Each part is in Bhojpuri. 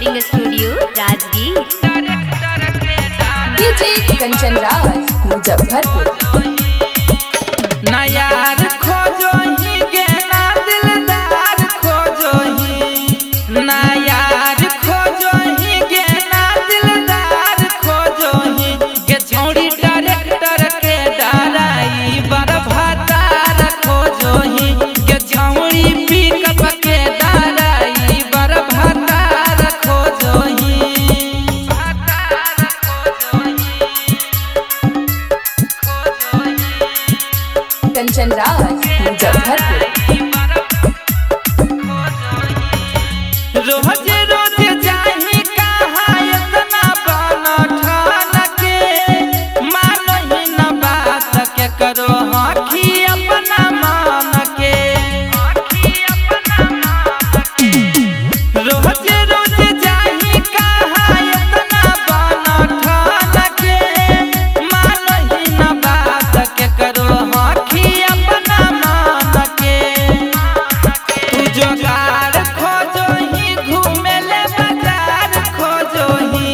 Recording studio Rajgir. DJ Kanchan Raj Muzaffarpur. नयार खोजो ही गेना दिलदार खोजो ही, नयार खोजो ही गेना दिलदार खोजो ही, के छौड़ी डायरेक्टर के डराई बरभातार खोजो ही, के छौड़ी पिकअप के डराई बरभातार खोजो ही। कंचन राज मुजफ्फरपुर। रोज रोज जाही कहाँ इतना बन ठान के, मानो ही न बात के करो आँखी अपना मान के। रोज रोज जाही कहाँ इतना बन ठान के, मानो ही न बात के करो आँखी अपना मान के। तू जोगाड़ खोजो ही घूमे ले बाजार खोजो ही,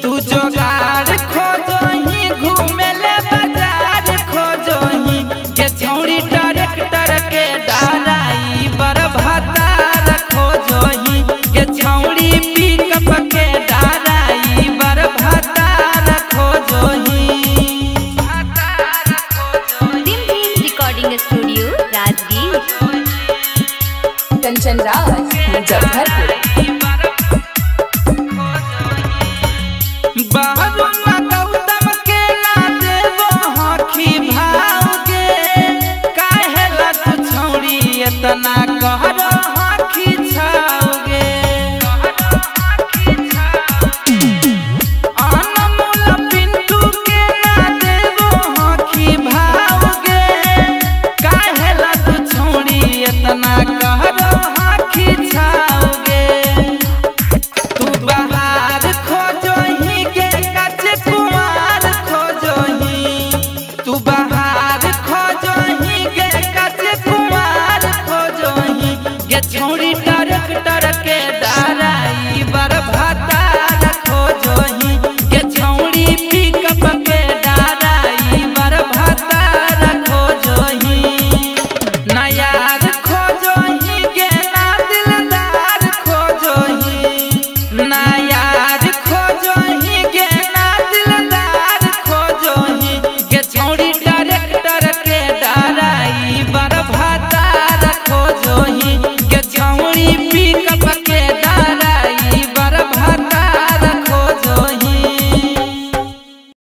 तू जोगाड़ खोजो ही घूमे ले बाजार खोजो ही, के छौड़ी डायरेक्टर के डराई बरभातार खोजो ही, के छौड़ी पिकअप के डराई बरभातार खोजो ही। Recording studio Rajgir. कंचन राज मुजफ्फरपुर। बाहरुआ गौतम के ना देवो आँखी भाव के, काहे ला तू छौड़ी इतना कह